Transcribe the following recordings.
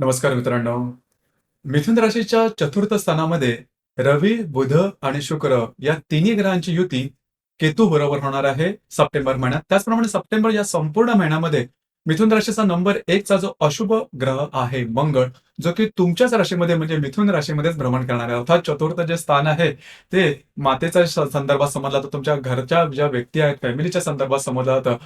नमस्कार मित्रांनो. मिथुन राशीच्या चतुर्थ स्थानामध्ये रवी, बुध आणि शुक्र या तिन्ही ग्रहांची युती केतू बरोबर होणार आहे सप्टेंबर महिन्यात. त्याचप्रमाणे सप्टेंबर या संपूर्ण महिन्यामध्ये मिथुन राशीचा नंबर 1 चा जो अशुभ ग्रह आहे मंगळ, जो की तुमच्याच राशीमध्ये म्हणजे मिथुन राशीमध्येच भ्रमण करणार आहे. अर्थात चतुर्थ जे स्थान आहे ते मातेच्या संदर्भात समजलं जातं. तुमच्या घरच्या ज्या व्यक्ती आहेत, फॅमिलीच्या संदर्भात समजलं जातं.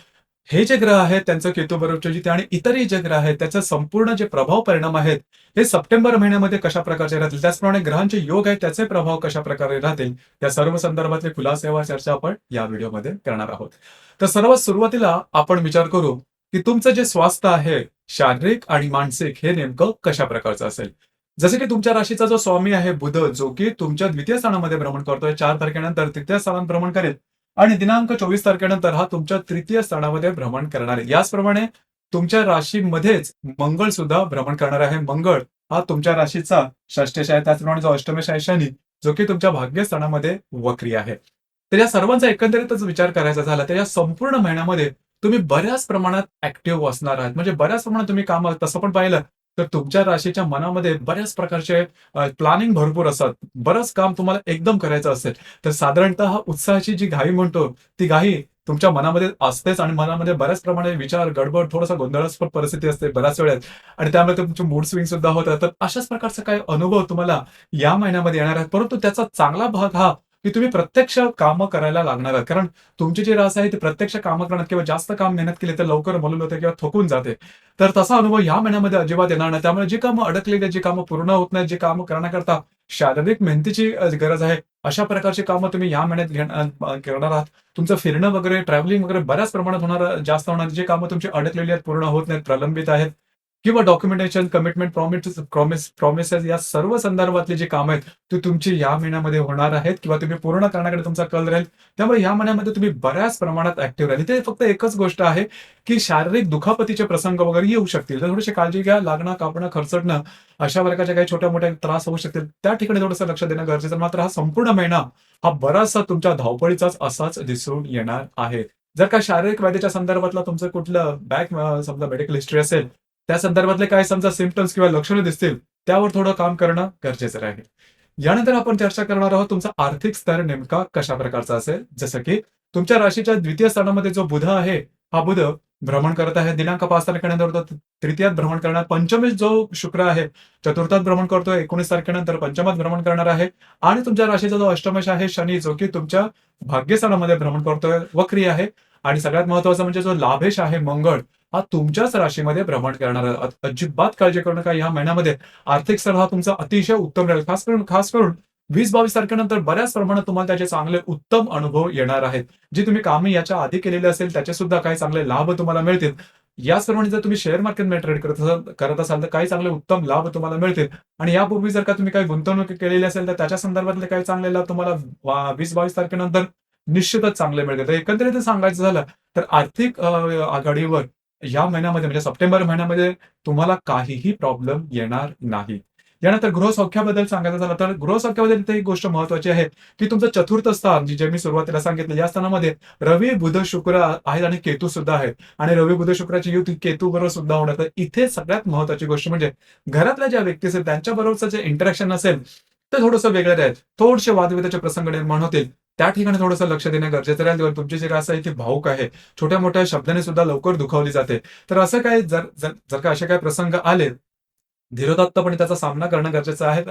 हे जे ग्रह आहेत त्यांचं केतू बरोबरची युती आणि इतरही जे ग्रह आहेत त्याचा संपूर्ण जे प्रभाव परिणाम आहेत हे सप्टेंबर महिन्यामध्ये कशा प्रकारचे राहतील, त्याचप्रमाणे ग्रहांचे योग आहेत त्याचे प्रभाव कशा प्रकारे राहतील, या सर्व संदर्भातले खुलासेवा चर्चा आपण या व्हिडिओमध्ये करणार आहोत. तर सर्वात सुरुवातीला आपण विचार करू की तुमचं जे स्वास्थ्य आहे शारीरिक आणि मानसिक हे नेमकं कशा प्रकारचं असेल. जसे की तुमच्या राशीचा जो स्वामी आहे बुध, जो की तुमच्या द्वितीय स्थानामध्ये भ्रमण करतोय, 4 तारखेनंतर तृतीय स्थानात भ्रमण करेल आणि दिनांक 24 तारखेनंतर हा तुमच्या तृतीय स्थानामध्ये भ्रमण करणार आहे. याचप्रमाणे तुमच्या राशीमध्येच मंगळ सुद्धा भ्रमण करणार आहे. मंगळ हा तुमच्या राशीचा षष्टेश आहे, त्याचप्रमाणे जो अष्टमेश आहे शनी, जो की तुमच्या भाग्यस्थानामध्ये वक्री आहे. तर या सर्वांचा एकंदरीतच विचार करायचा झाला तर या संपूर्ण महिन्यामध्ये तुम्ही बऱ्याच प्रमाणात ऍक्टिव्ह असणार आहात. म्हणजे बऱ्याच प्रमाणात तुम्ही काम तसं पण पाहिलं तर तुमच्या राशीच्या मनामध्ये बऱ्याच प्रकारचे प्लॅनिंग भरपूर असतात. बरंच काम तुम्हाला एकदम करायचं असेल तर साधारणतः उत्साहाची जी घाई म्हणतो ती घाई तुमच्या मनामध्ये असतेच आणि मनामध्ये बऱ्याच प्रमाणे विचार गडबड थोडासा गोंधळास्पद परिस्थिती असते बऱ्याच वेळेस आणि त्यामुळे तुमचे मूड स्विंग सुद्धा होत तर अशाच प्रकारचा काही अनुभव तुम्हाला या महिन्यामध्ये येणार आहे. परंतु त्याचा चांगला भाग हा की तुम्ही प्रत्यक्ष कामं करायला लागणार आहात. कारण तुमची जी रास आहे ती प्रत्यक्ष कामं करण्यात किंवा जास्त काम मेहनत केली तर लवकर मलूल होते किंवा थकून जाते. तर तसा अनुभव या महिन्यामध्ये अजिबात येणार नाही. त्यामुळे जी कामं अडकलेली आहेत, जी कामं पूर्ण होत नाहीत, जी कामं करण्याकरता शारीरिक मेहनतीची गरज आहे, अशा प्रकारची कामं तुम्ही या महिन्यात करणार आहात. तुमचं फिरणं वगैरे, ट्रॅव्हलिंग वगैरे बऱ्याच प्रमाणात होणार, जास्त होणार. जी कामं तुमची अडकलेली आहेत, पूर्ण होत नाहीत, प्रलंबित आहेत किंवा डॉक्युमेंटेशन, कमिटमेंट, प्रॉमिसेस या सर्व संदर्भातली जी कामं आहेत, ती तुमची या महिन्यामध्ये होणार आहेत किंवा तुम्ही पूर्ण करण्याकडे तुमचा कल राहील. त्यामुळे या महिन्यामध्ये तुम्ही बऱ्याच प्रमाणात ऍक्टिव्ह राहील. इथे फक्त एकच गोष्ट आहे, की शारीरिक दुखापतीचे प्रसंग वगैरे येऊ शकतील. तर थोडीशी काळजी घ्या. लागणं, कापणं, खरचटणं अशा प्रकारच्या काही छोट्या-मोठ्या त्रास होऊ शकतील. त्या ठिकाणी थोडंसं लक्ष देणं गरजेचं आहे. मात्र हा संपूर्ण महिना हा बराचसा तुमच्या धावपळीचाच असाच दिसून येणार आहे. जर का शारीरिक व्याधीच्या संदर्भातला तुमचं कुठलं समजा मेडिकल हिस्ट्री असेल, त्या संदर्भातले काही समजा सिम्प्टम्स किंवा लक्षणं दिसतील, त्यावर थोडं काम करणं गरजेचं राहील. यानंतर आपण चर्चा करणार आहोत तुमचा आर्थिक स्तर नेमका कशा प्रकारचा असेल. जसं की तुमच्या राशीच्या द्वितीय स्थानामध्ये जो बुध आहे, हा बुध भ्रमण करत आहे. दिनांक 5 तारखेनंतर तो तृतीयात भ्रमण करणार. पंचमीत जो शुक्र आहे, चतुर्थात भ्रमण करतोय. 19 तारखेनंतर पंचमात भ्रमण करणार आहे आणि तुमच्या राशीचा जो अष्टमेश आहे शनी, जो की तुमच्या भाग्यस्थानामध्ये भ्रमण करतोय, वक्री आहे आणि सगळ्यात महत्त्वाचं म्हणजे जो लाभेश आहे मंगळ, हा तुमच्याच राशीमध्ये भ्रमण करणार आहे. अजिबात काळजी करू नका. या महिन्यामध्ये आर्थिक स्तर हा तुमचा अतिशय उत्तम राहील. खास करून 20-22 तारखेनंतर बऱ्याच प्रमाणात तुम्हाला त्याचे चांगले उत्तम अनुभव येणार आहेत. जी तुम्ही कामे याच्या आधी केलेली असेल त्याचे सुद्धा काही चांगले लाभ तुम्हाला मिळतील. याचप्रमाणे जर तुम्ही शेअर मार्केटमध्ये ट्रेड करत असाल तर काही चांगले उत्तम लाभ तुम्हाला मिळतील आणि यापूर्वी जर का तुम्ही काही गुंतवणूक केलेली असेल तर त्याच्या संदर्भातले काही चांगले लाभ तुम्हाला 20-22 तारखेनंतर निश्चितच चांगले मिळतील. तर एकंदरीत सांगायचं झालं तर आर्थिक आघाडीवर या महिन्यामध्ये म्हणजे सप्टेंबर महिन्यामध्ये तुम्हाला काहीही प्रॉब्लेम येणार नाही. यानंतर गृहसौख्याबद्दल सांगायचं झालं तर गृहसौख्याबद्दल इथे एक गोष्ट महत्वाची आहे, की तुमचं चतुर्थ स्थान जे मी सुरुवातीला सांगितलं या स्थानामध्ये रवी, बुध, शुक्र आहेत आणि केतू सुद्धा आहेत आणि रवी, बुध, शुक्राची युती केतू बरोबर सुद्धा होणार. तर इथे सगळ्यात महत्वाची गोष्ट म्हणजे घरातल्या ज्या व्यक्ती असेल त्यांच्या बरोबरचं जे इंटरॅक्शन असेल ते थोडंसं वेगळं राहील. थोडेसे वादविवादाचे प्रसंग निर्माण होतील. त्या ठिकाणी थोडंसं लक्ष देणं गरजेचं राहील. किंवा तुमची जी रास आहे ती भावूक आहे. छोट्या-मोठ्या शब्दाने सुद्धा लवकर दुखावली जाते. तर असं काही जर जर जर का असे काही प्रसंग आले धीरोदात्तपणे त्याचा सामना करणं गरजेचं आहे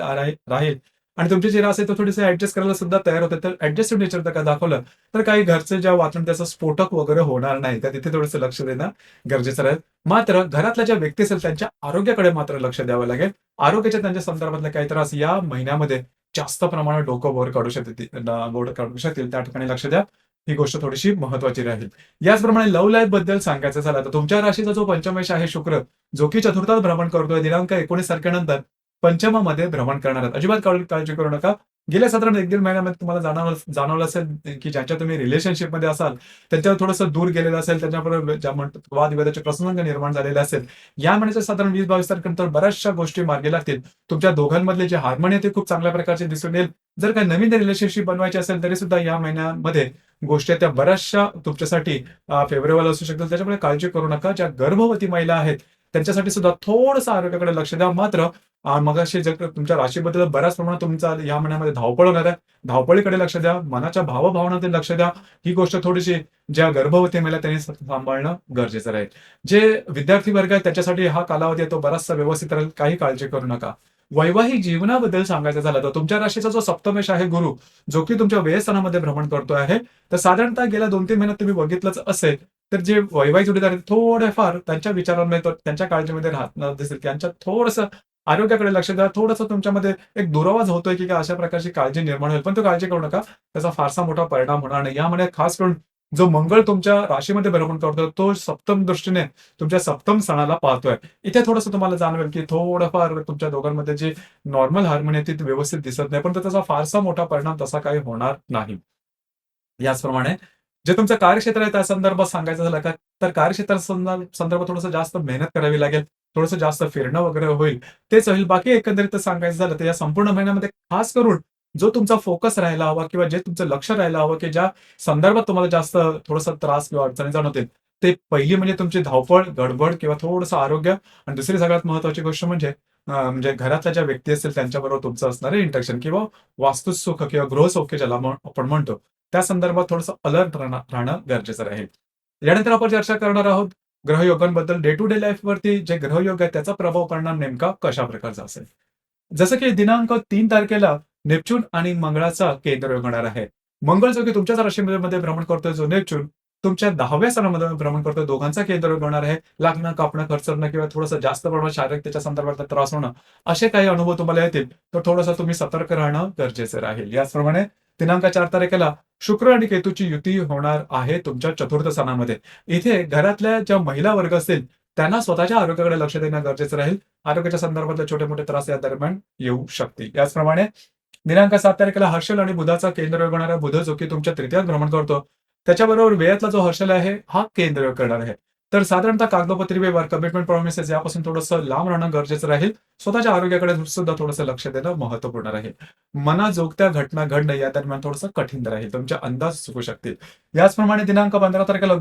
राहील आणि तुमची जी रास आहे तो थोडीशी ऍडजस्ट करायला सुद्धा तयार होते. तर ऍडजस्टिव्ह नेचर जर का दाखवलं तर काही घरचे ज्या वातावरण त्याचं स्फोटक वगैरे होणार नाही. तर तिथे थोडंसं लक्ष देणं गरजेचं राहील. मात्र घरातल्या ज्या व्यक्ती असेल त्यांच्या आरोग्याकडे मात्र लक्ष द्यावं लागेल. आरोग्याच्या त्यांच्या संदर्भातले काही त्रास या महिन्यामध्ये जास्त प्रमाणात डोकं वर काढू शकतील. त्या ठिकाणी लक्ष द्या. ही गोष्ट थोडीशी महत्वाची राहील. याचप्रमाणे लव्ह लाईफ बद्दल सांगायचं झालं तर तुमच्या राशीचा जो पंचमेश आहे शुक्र, जो की चतुर्थात भ्रमण करतोय दिनांक 19 तारखेनंतर पंचमामध्ये भ्रमण करणार आहेत. अजिबात काळजी करू नका. गेल्या साधारण 1-1.5 महिन्यामध्ये तुम्हाला जाणवलं असेल की ज्यांच्या तुम्ही रिलेशनशिपमध्ये असाल त्यांच्यावर थोडंसं दूर गेलेलं असेल, त्यांच्याबरोबर ज्या म्हणतात वादविवादाचे प्रसंग निर्माण झालेले असेल. या महिन्याच्या साधारण 20-22 तारखेनंतर बऱ्याचशा गोष्टी मार्गी लागतील. तुमच्या दोघांमधले जे हार्मनी आहे ते खूप चांगल्या प्रकारचे दिसून येईल. जर काही नवीन रिलेशनशिप बनवायची असेल तरी सुद्धा या महिन्यामध्ये गोष्टी त्या बऱ्याचशा तुमच्यासाठी फेवरेबल असू शकतात. त्याच्यामुळे काळजी करू नका. ज्या गर्भवती महिला आहेत त्यांच्यासाठी सुद्धा थोडंसं आरोग्याकडे लक्ष द्या. मात्र मगाशी जे तुमच्या राशीबद्दल बऱ्याच प्रमाणात तुमचा या महिन्यामध्ये धावपळ होणार आहे. धावपळीकडे लक्ष द्या. मनाच्या भावभावनांकडे लक्ष द्या. ही गोष्ट थोडीशी ज्या गर्भवती महिला त्यांनी सांभाळणं गरजेचं राहील. जे विद्यार्थी वर्ग आहे त्याच्यासाठी हा कालावधी आहे तो बराचसा व्यवस्थित राहील. काही काळजी करू नका. वैवाहिक जीवनाबद्दल सांगायचं झालं तर तुमच्या राशीचा जो सप्तमेश आहे गुरु, जो की तुमच्या व्ययस्थानामध्ये भ्रमण करतो आहे. तर साधारणतः गेल्या 2-3 महिन्यात तुम्ही बघितलंच असेल, तर जे वैवाहिक जोडीदार आहेत थोडेफार त्यांच्या विचारांमध्ये त्यांच्या काळजीमध्ये राहत दिसेल. त्यांच्या थोडंसं आरोग्याकडे लक्ष द्या. थोडंसं तुमच्यामध्ये एक दुरावा होतोय, की अशा प्रकारची काळजी निर्माण होईल. पण तो काळजी करू नका. त्याचा फारसा मोठा परिणाम होणार नाही. यामध्ये खास करून जो मंगळ तुमच्या राशीमध्ये भ्रमण करतो, तो सप्तम दृष्टीने तुमच्या सप्तम स्थानाला पाहतोय. इथे थोडंसं तुम्हाला जाणवेल, की थोडंफार तुमच्या दोघांमध्ये जी नॉर्मल हार्मोनी आहे ती व्यवस्थित दिसत नाही. पण त्याचा फारसा मोठा परिणाम तसा काही होणार नाही. याचप्रमाणे जे तुमचं कार्यक्षेत्र आहे त्या संदर्भात सांगायचं झालं का, तर कार्यक्षेत्रा संदर्भात थोडंसं जास्त मेहनत करावी लागेल. थोडंसं जास्त फिरणं वगैरे होईल. तेच होईल. बाकी एकंदरीत सांगायचं झालं तर या संपूर्ण महिन्यामध्ये खास करून जो तुमचा फोकस राहायला हवा किंवा जे तुमचं लक्ष राहायला हवं, की ज्या संदर्भात तुम्हाला जास्त थोडासा त्रास किंवा अडचणी जाणवतील, ते पहिली म्हणजे तुमची धावपळ, गडबड किंवा थोडंसं आरोग्य आणि दुसरी सगळ्यात महत्त्वाची गोष्ट म्हणजे म्हणजे घरातल्या ज्या व्यक्ती असतील त्यांच्याबरोबर तुमचं असणारं इंटरॅक्शन किंवा वास्तुसुख किंवा गृहसौख्य ज्याला आपण म्हणतो, त्या संदर्भात थोडंसं अलर्ट राहणं गरजेचं राहील. यानंतर आपण चर्चा करणार आहोत ग्रहयोगांबद्दल. डे टू डे लाईफवरती जे ग्रहयोग आहे त्याचा प्रभाव परिणाम नेमका कशा प्रकारचा असेल? जसं की दिनांक 3 तारखेला नेपच्यून आणि मंगळाचा केंद्रयोग होणार आहे. मंगळ जो की तुमच्याच राशीमध्ये भ्रमण करतोय, जो नेपच्यून तुमच्या 10व्या स्थानामध्ये भ्रमण करतोय. दोघांचा केंद्रयोग होणार आहे. लागणं, कापणं, खरचरणं किंवा थोडंसं जास्त प्रमाणात शारीरिक त्याच्या संदर्भातला त्रास होणं, असे काही अनुभव तुम्हाला येतील, तर थोडंसं तुम्ही सतर्क राहणं गरजेचं राहील. याचप्रमाणे दिनांक 4 तारखेला शुक्र आणि केतूची युती होणार आहे तुमच्या चतुर्थ स्थानामध्ये. इथे घरातल्या ज्या महिला वर्ग असतील, त्यांना स्वतःच्या आरोग्याकडे लक्ष देणं गरजेचं राहील. आरोग्याच्या संदर्भातले छोटे-मोठे त्रास या दरम्यान येऊ शकतील. याचप्रमाणे दिनांक 7 तारखेला हर्षल आणि बुधाचा केंद्रयोग होणार आहे. बुध जो की तुमच्या तृतीयात भ्रमण करतो. त्याच्याबरोबर व्ययातला जो हर्षल आहे, हा केंद्रयोग करणार आहे. तर साधारणतः कागदोपत्री व्यवहार, कमिटमेंट, प्रॉमिसेस यापासून थोडंसं लांब राहणं गरजेचं राहील. स्वतःच्या आरोग्याकडे सुद्धा थोडंसं लक्ष देणं महत्त्वपूर्ण राहील. मनाजोगत्या घटना घडणं या दरम्यान थोडंसं कठीण राहील. तुमचे अंदाज चुकू शकतील. याचप्रमाणे दिनांक 15 तारखेला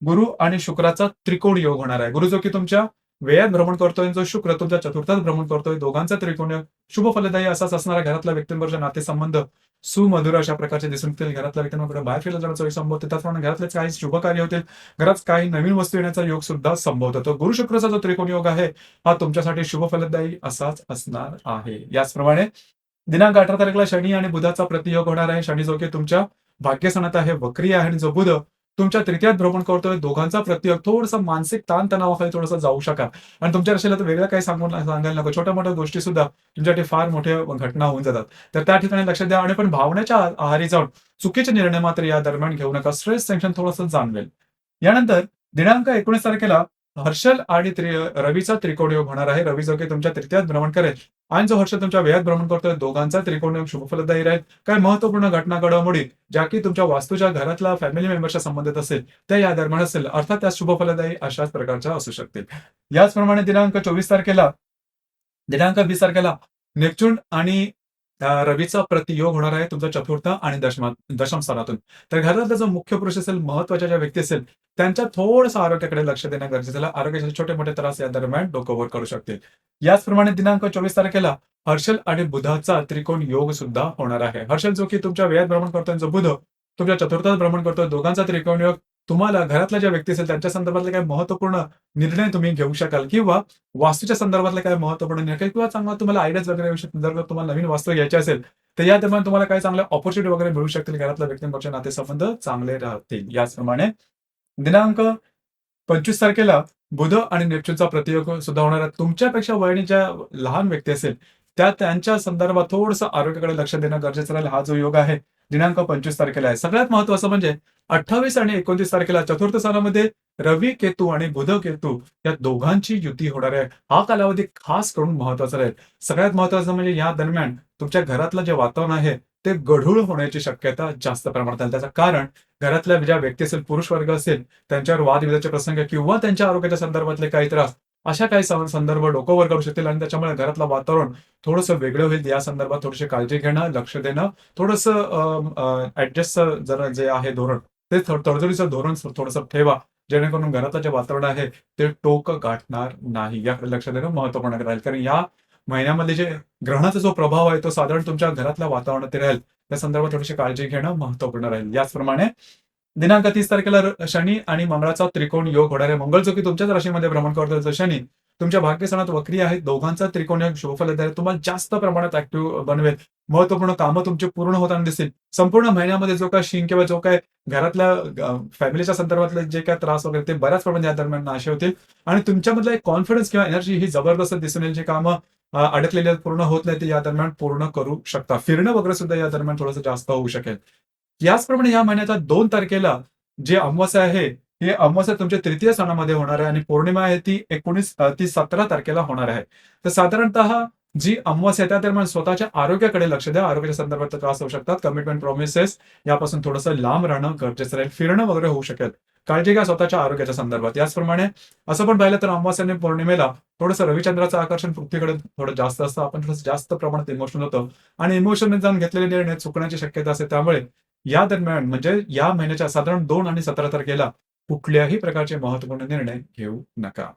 गुरु आणि शुक्राचा त्रिकोण योग होणार आहे. गुरु जो की तुमच्या व्ययात भ्रमण करतोय, जो शुक्र तुमच्या चतुर्थात भ्रमण करतोय. दोघांचा त्रिकोण योग शुभ फलदायी असाच असणारा. घरातल्या व्यक्तींबरोबर नातेसंबंध सुमधुर अशा प्रकारचे दिसून येतील. घरातल्या व्यक्तींकडे बाहेर फिरायला जाण्याचा योग संभवतो. त्याचप्रमाणे घरातले काही शुभ कार्य होतील. घरात काही नवीन वस्तू येण्याचा योग सुद्धा संभवतो. तो गुरु शुक्रचा जो त्रिकोण योग आहे, हा तुमच्यासाठी शुभ फलदायी असाच असणार आहे. याचप्रमाणे दिनांक 18 तारखेला शनी आणि बुधाचा प्रतियोग होणार आहे. शनी जो की तुमच्या भाग्यस्थानात आहे, वक्री आहे आणि जो बुध तुमच्या तृतीयात भ्रमण करतोय. दोघांचा प्रतियोग थोडंसं मानसिक ताणतणावाखाली थोडंसं जाऊ शकाल आणि तुमच्या राशीला तर वेगळं काही सांगायला नको. छोट्या-मोठ्या गोष्टी सुद्धा तुमच्यासाठी फार मोठ्या घटना होऊन जातात. तर त्या ठिकाणी लक्ष द्या आणि पण भावनेच्या आहारी जाऊन चुकीचे निर्णय मात्र या दरम्यान घेऊ नका. स्ट्रेस, टेन्शन थोडंसं जाणवेल. यानंतर दिनांक 19 तारखेला हर्षल आणि रवीचा त्रिकोण योग होणार आहे. रवी जो की तुमच्या तृतीयात भ्रमण करेल आणि जो हर्षल तुमच्या व्ययात भ्रमण करतोय. दोघांचा त्रिकोण योग शुभफलदायी राहील. काही महत्त्वपूर्ण घटना घडामोडी ज्या की तुमच्या वास्तूच्या घरातल्या फॅमिली मेंबरच्या संबंधित असेल, त्या या दरम्यान असेल. अर्थात त्या शुभफलदायी अशाच प्रकारच्या असू शकतील. याचप्रमाणे दिनांक 20 तारखेला नेपच्यून आणि रवीचा प्रतियोग होणार आहे तुमचा चतुर्थ आणि दशम स्थानातून. तर घरातला जो मुख्य पुरुष असेल, महत्त्वाच्या ज्या व्यक्ती असेल, त्यांच्या थोडंसं आरोग्याकडे लक्ष देणं गरजेचं आहे. आरोग्याचे छोटे-मोठे त्रास या दरम्यान डोकं वर करू शकतील. याचप्रमाणे दिनांक 24 तारखेला हर्षल आणि बुधाचा त्रिकोण योग सुद्धा होणार आहे. हर्षल जो की तुमच्या व्ययात भ्रमण करतोय, जो बुध तुमच्या चतुर्थात भ्रमण करतोय. दोघांचा त्रिकोण योग तुम्हाला घरातल्या ज्या व्यक्ती असेल त्यांच्या संदर्भातले काही महत्त्वपूर्ण निर्णय तुम्ही घेऊ शकाल किंवा वास्तूच्या संदर्भातले काही महत्त्वपूर्ण निर्णय किंवा चांगला तुम्हाला आयडियाज वगैरे येऊ शकतील. जर तुम्हाला नवीन वास्तू घ्यायची असेल, तर या दरम्यान तुम्हाला काही चांगल्या अपॉर्च्युनिटी वगैरे मिळू शकतील. घरातल्या व्यक्तींबरोबरचे नातेसंबंध चांगले राहतील. याचप्रमाणे दिनांक 25 तारखेला बुध आणि नेपच्यूनचा प्रतियोग सुद्धा होणार आहे. तुमच्यापेक्षा वयाने ज्या लहान व्यक्ती असेल, त्यांच्या संदर्भात थोडंसं आरोग्याकडे लक्ष देणं गरजेचं राहील. हा जो योग आहे दिनांक 25 तारखेला आहे. सगळ्यात महत्त्वाचं म्हणजे 28 आणि 29 तारखेला चतुर्थ स्थानामध्ये रवी, केतू आणि बुध, केतू या दोघांची युती होणार आहे. हा कालावधी खास करून महत्त्वाचा राहील. सगळ्यात महत्त्वाचं म्हणजे या दरम्यान तुमच्या घरातलं जे वातावरण आहे, ते गढूळ होण्याची शक्यता जास्त प्रमाणात आहे. त्याचं कारण घरातल्या ज्या व्यक्ती असेल, पुरुष वर्ग असेल, त्यांच्यावर वादविवादाचे प्रसंग किंवा त्यांच्या आरोग्याच्या संदर्भातले काही त्रास, अशा काही संदर्भ डोकं वर करू शकतील आणि त्याच्यामुळे घरातलं वातावरण थोडंसं वेगळं होईल. या संदर्भात थोडीशी काळजी घेणं, लक्ष देणं, थोडंसं ॲडजस्ट जरा जे आहे धोरण, ते तडजोडीचं धोरण थोडंसं ठेवा. जेणेकरून घरातलं जे वातावरण आहे ते टोक गाठणार नाही. याकडे लक्ष देणं महत्त्वपूर्ण राहील. कारण या महिन्यामध्ये जे ग्रहणाचा जो प्रभाव आहे तो साधारण तुमच्या घरातल्या वातावरणात राहील. त्या संदर्भात थोडीशी काळजी घेणं महत्त्वपूर्ण राहील. याचप्रमाणे दिनांक 30 तारखेला शनी आणि मंगळाचा त्रिकोण योग होणार आहे. मंगळ जो की तुमच्याच राशीमध्ये भ्रमण करतोय, तर शनी तुमच्या भाग्यस्थानात वक्री आहे. दोघांचा त्रिकोण योग शुभफल देईल. तुम्हाला जास्त प्रमाणात ऍक्टिव्ह बनवेल. महत्त्वपूर्ण कामं तुमची पूर्ण होताना दिसतील. संपूर्ण महिन्यामध्ये जो काही शिंक किंवा जो काही घरातल्या फॅमिलीच्या संदर्भातले जे काही त्रास वगैरे ते बऱ्याच प्रमाणात या दरम्यान नाहीसे होतील आणि तुमच्यामधला एक कॉन्फिडन्स किंवा एनर्जी ही जबरदस्त दिसून येईल. जी कामं अडकलेली आहेत, पूर्ण होत नाही, ते या दरम्यान पूर्ण करू शकता. फिरणं वगैरे सुद्धा या दरम्यान थोडंसं जास्त होऊ शकेल. याचप्रमाणे या महिन्याच्या 2 तारखेला जी अमावास्या आहे, ही अमावास्या तुमच्या तृतीय स्थानामध्ये होणार आहे आणि पौर्णिमा आहे ती 17 तारखेला होणार आहे. तर साधारणतः जी अमावास्या आहे त्या दरम्यान स्वतःच्या आरोग्याकडे लक्ष द्या. आरोग्याच्या संदर्भात त्रास होऊ शकतात. कमिटमेंट, प्रॉमिसेस यापासून थोडंसं लांब राहणं गरजेचं राहील. फिरणं वगैरे होऊ शकेल. काळजी घ्या स्वतःच्या आरोग्याच्या संदर्भात. याचप्रमाणे असं पण पाहिलं तर अमावास्या आणि पौर्णिमेला थोडंसं रविचंद्राचं आकर्षण पृथ्वीकडे थोडं जास्त असतं. आपण थोडंसं जास्त प्रमाणात इमोशनल होतो आणि इमोशनने जाऊन घेतलेले निर्णय चुकण्याची शक्यता असते. त्यामुळे या दरम्यान म्हणजे या महिन्याच्या साधारण 2 आणि 17 तारखेला कुठल्याही प्रकारचे महत्त्वपूर्ण निर्णय घेऊ नका.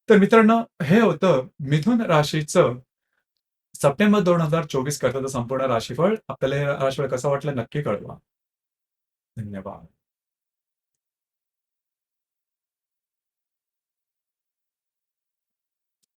तर मित्रांनो, हे होतं मिथुन राशीचं सप्टेंबर 2024 करताचं संपूर्ण राशीफळ. आपल्याला हे राशीफळ कसं वाटलं नक्की कळवा. धन्यवाद.